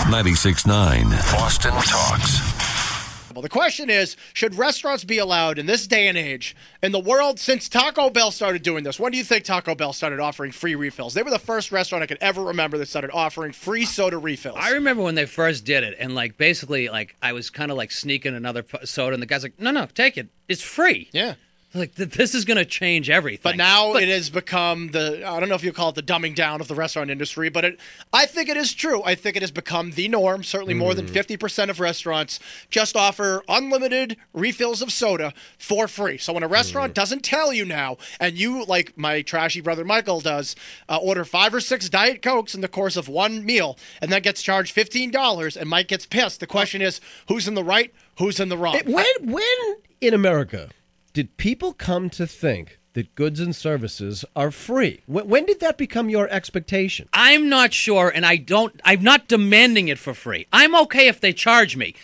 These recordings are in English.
96.9 Boston Talks. Well, the question is, should restaurants be allowed in this day and age in the world since Taco Bell started doing this? When do you think Taco Bell started offering free refills? They were the first restaurant I could ever remember that started offering free soda refills. I remember when they first did it, and basically I was kind of sneaking another soda, and the guy's like, no, take it. It's free. Yeah. This is going to change everything. But now it has become I don't know if you call it the dumbing down of the restaurant industry, but I think it is true. I think it has become the norm. Certainly more than 50% of restaurants just offer unlimited refills of soda for free. So when a restaurant doesn't tell you now, and you, like my trashy brother Michael does, order 5 or 6 Diet Cokes in the course of one meal, and then gets charged $15, and Mike gets pissed, the question is, who's in the right, who's in the wrong? When in America did people come to think that goods and services are free? When did that become your expectation? I'm not sure, and I'm not demanding it for free. I'm okay if they charge me.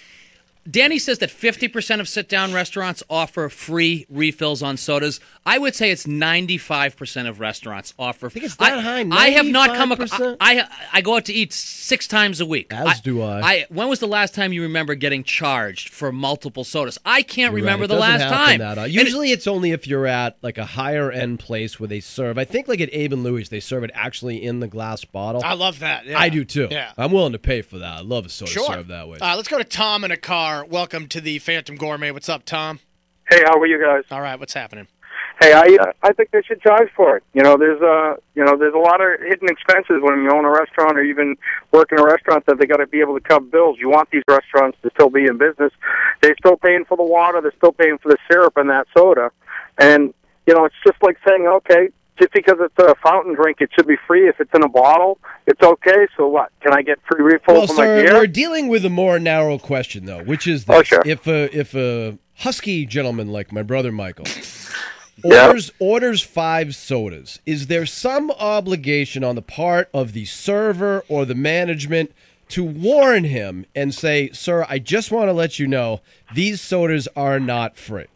Danny says that 50% of sit-down restaurants offer free refills on sodas. I would say it's 95% of restaurants offer. I think it's that high. 95%? I have not come across. I go out to eat 6 times a week. As do I. When was the last time you remember getting charged for multiple sodas? I can't remember the last time. Usually it's only if you're at a higher end place where they serve. I think at Abe and Louie's they serve it actually in the glass bottle. I love that. Yeah. I do too. Yeah. I'm willing to pay for that. I love a soda served that way. Let's go to Tom in a car. Welcome to the Phantom Gourmet. What's up, Tom? Hey, how are you guys? All right, what's happening? Hey, I think they should charge for it. There's a lot of hidden expenses when you own a restaurant or even work in a restaurant that they got to be able to cover bills. You want these restaurants to still be in business. They're still paying for the water. They're still paying for the syrup and that soda. And it's just like saying, okay, just because it's a fountain drink, it should be free. If it's in a bottle, it's okay. So what? Can I get free refills for my beer? We're dealing with a more narrow question, though, which is this. Oh, sure. If a husky gentleman like my brother Michael orders 5 sodas, is there some obligation on the part of the server or the management to warn him and say, sir, I just want to let you know these sodas are not free?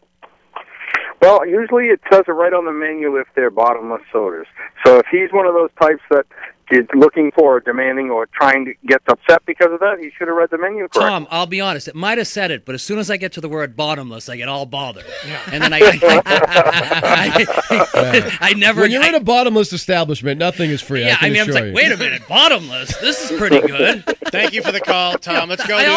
Well, usually it says it right on the menu if they're bottomless sodas. So if he's one of those types that is looking for, demanding, or trying to get upset because of that, he should have read the menu correctly. Tom, I'll be honest. It might have said it, but as soon as I get to the word bottomless, I get all bothered. Yeah. And then I never... When you're in a bottomless establiment, nothing is free. Yeah, I'm like, wait a minute, bottomless? This is pretty good. Thank you for the call, Tom. Let's go I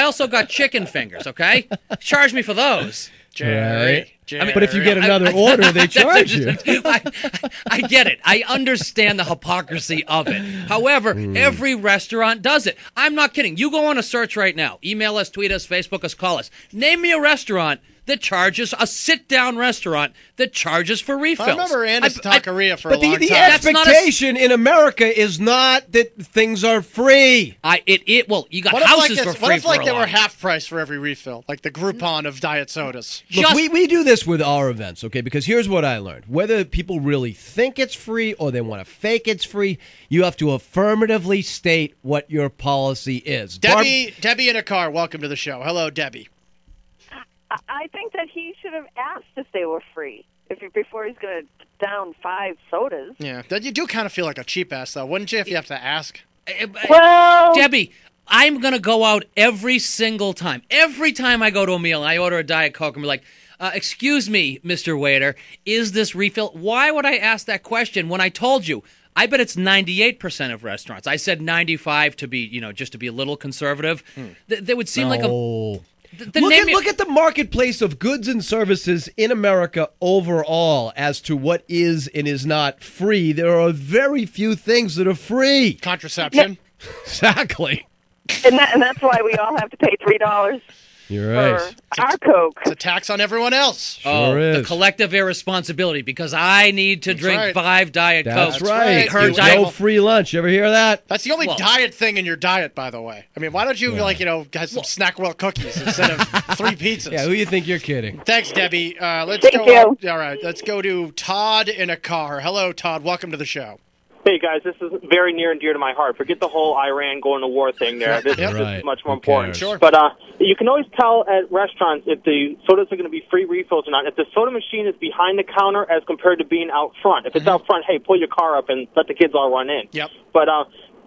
also got chicken fingers, okay? Charge me for those. Jerry. But if you get another order, they charge you. I get it. I understand the hypocrisy of it. However, every restaurant does it. I'm not kidding. You go on a search right now. Email us, tweet us, Facebook us, call us. Name me a restaurant that charges, a sit-down restaurant that charges for refills. I remember Anna's Taqueria for a long time. But the expectation in America is not that things are free. Well, you got houses for free. What if they were half price for every refill, like the Groupon of diet sodas? Look, we do this with our events, okay? Because here's what I learned. Whether people really think it's free or they want to fake it's free, you have to affirmatively state what your policy is. Debbie in a car, welcome to the show. Hello, Debbie. I think that he should have asked if they were free before he's going to down 5 sodas. Yeah, you do kind of feel like a cheap ass, though, wouldn't you, if you have to ask? Well, Debbie, I'm going to go out every single time. Every time I go to a meal and I order a Diet Coke and be like, excuse me, Mr. Waiter, is this refill? Why would I ask that question when I told you? I bet it's 98% of restaurants. I said 95 to be, just to be a little conservative. That would seem like a... Look at the marketplace of goods and services in America overall as to what is and is not free. There are very few things that are free. Contraception. Exactly. And that's why we all have to pay $3 You're right. for our Coke. It's a tax on everyone else. Sure is. The collective irresponsibility because I need to drink 5 Diet Cokes. That's right. No free lunch. You ever hear that? That's the only diet thing in your diet, by the way. I mean, why don't you, have some Snack World cookies instead of 3 pizzas? Yeah, who you think you're kidding? Thanks, Debbie. Let's Thank you. All right, let's go to Todd in a car. Hello, Todd. Welcome to the show. Hey, guys, this is very near and dear to my heart. Forget the whole Iran going to war thing there. This is much more important. Sure. But you can always tell at restaurants if the sodas are going to be free refills or not. If the soda machine is behind the counter as compared to being out front. If it's out front, hey, pull your car up and let the kids all run in. Yep. But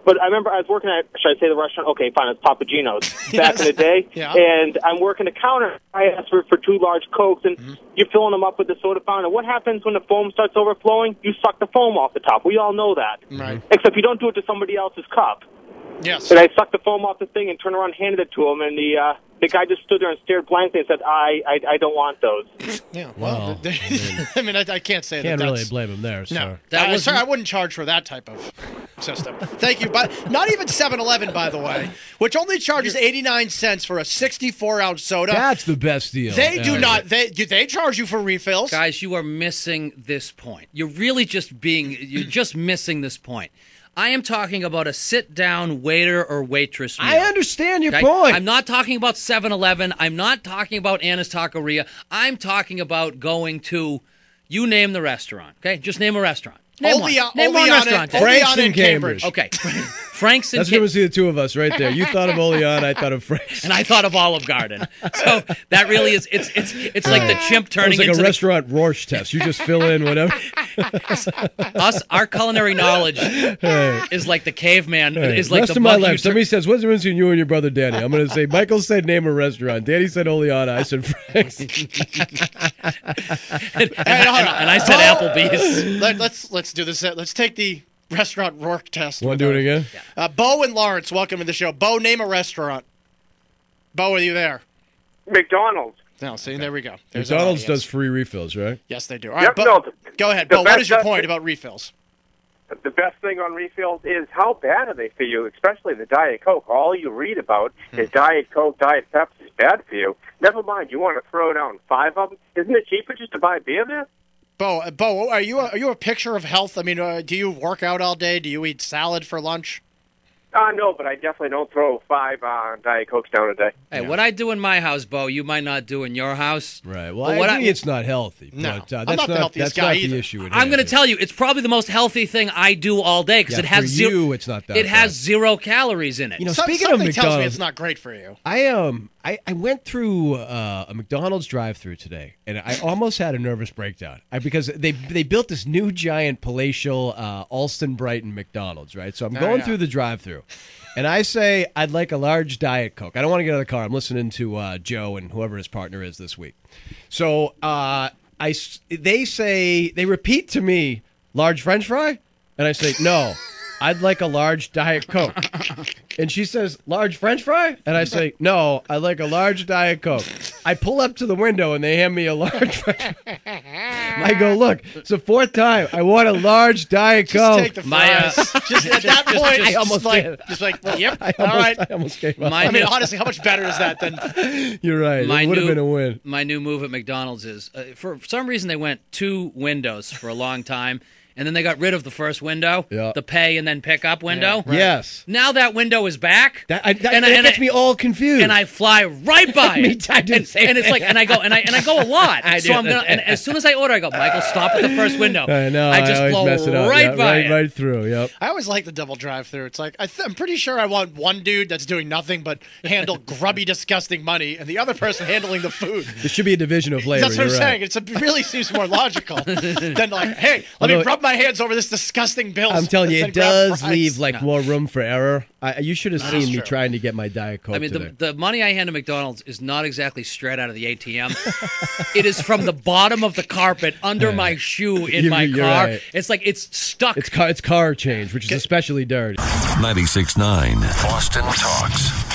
But I remember I was working at, should I say the restaurant? Okay, fine, it's Papa Gino's back in the day. Yeah. And I'm working the counter. I asked for 2 large Cokes, and you're filling them up with the soda fountain. What happens when the foam starts overflowing? You suck the foam off the top. We all know that. Right. Except you don't do it to somebody else's cup. Yes. And I sucked the foam off the thing and turned around and handed it to him, and the guy just stood there and stared blankly and said, I don't want those. Yeah. Well, I mean, I can't say Can't that. really blame him there, No, sir. sir, I wouldn't charge for that type of system. Thank you, but not even 7-Eleven, by the way, which only charges 89 cents for a 64-ounce soda. That's the best deal. They do ever. not. They charge you for refills. Guys, you are missing this point. You're just missing this point. I am talking about a sit-down waiter or waitress meal. I understand your Okay? point. I'm not talking about 7-Eleven. I'm not talking about Anna's Taqueria. I'm talking about going to, you name the restaurant, okay? Just name a restaurant. Name one. Name one restaurant. Frank's in in Cambridge. Okay. Frank's in That's going to see the two of us right there. You thought of Olean, I thought of Frank's. and I thought of Olive Garden. So that really is, it's like the chimp turning It's like into a restaurant Rorsch test. You just fill in whatever. our culinary knowledge is like the caveman, is like Rest the of my monkey. life, somebody says, what's the difference between you and your brother Danny? I'm going to say, Michael said name a restaurant. Danny said Oleana. I said Frank's. and I said Applebee's. Let's do this. Let's take the restaurant Rourke test. Want to do it again? Bo and Lawrence, welcome to the show. Bo, name a restaurant. Bo, are you there? McDonald's. No, see, there we go. There's our McDonald's audience. does free refills, right? Yes, they do. All right, Yep, Bo, no, go ahead. the Bo, what best- is your point about refills? The best thing on refills is how bad are they for you, especially the Diet Coke. All you read about is Diet Coke, Diet Pepsi is bad for you. Never mind, you want to throw down 5 of them? Isn't it cheaper just to buy beer there? Bo, are you a picture of health? I mean, do you work out all day? Do you eat salad for lunch? No, but I definitely don't throw 5 Diet Cokes down a day. Hey, what I do in my house, Bo, you might not do in your house. Right. Well, But I agree it's not healthy. No, but, I'm that's not the healthiest that's guy not either. the issue. I'm going to tell you, it's probably the most healthy thing I do all day because Yeah, it has for zero. you, it's not that It has bad. 0 calories in it. You know, speaking of Something tells me McDonald's, it's not great for you. I went through a McDonald's drive-through today, and I almost had a nervous breakdown because they built this new giant palatial Alston Brighton McDonald's, right? So I'm going through the drive-through, and I say I'd like a large Diet Coke. I don't want to get out of the car. I'm listening to Joe and whoever his partner is this week. So they repeat to me large French fry, and I say no. I'd like a large Diet Coke. And she says, large French fry? And I say, no, I'd like a large Diet Coke. I pull up to the window and they hand me a large French fry. I go, look, it's the 4th time. I want a large Diet Coke. Take the fries. Just at that point, I almost well, yep. I all right. almost gave up. I mean, honestly, how much better is that than? You're right. It would have been a win. My new move at McDonald's is, for some reason, they went 2 windows for a long time. And then they got rid of the first window, the pay and then pick up window. Yeah, right. Yes. Now that window is back. That gets me all confused. And I fly right by it. I didn't say and it's like, and I go a lot. So I'm gonna, and as soon as I order, I go, Michael, stop at the first window. I know. I just always blow mess it up. right by it. Right through. Yep. I always like the double drive-through. It's like I'm pretty sure I want one dude that's doing nothing but handle grubby, disgusting money, and the other person handling the food. There should be a division of labor. That's what I'm You're right. saying. It really seems more logical than like, hey, let me rub my hands over this disgusting bill. I'm telling you, and it grab does fries. leave more room for error. You should have That seen is me true. trying to get my Diet Coke I mean, today. the money I hand to McDonald's is not exactly straight out of the ATM. It is from the bottom of the carpet under my shoe in my You're car. right. It's like it's stuck. It's car change, which is especially dirty. 96.9 Boston Talks.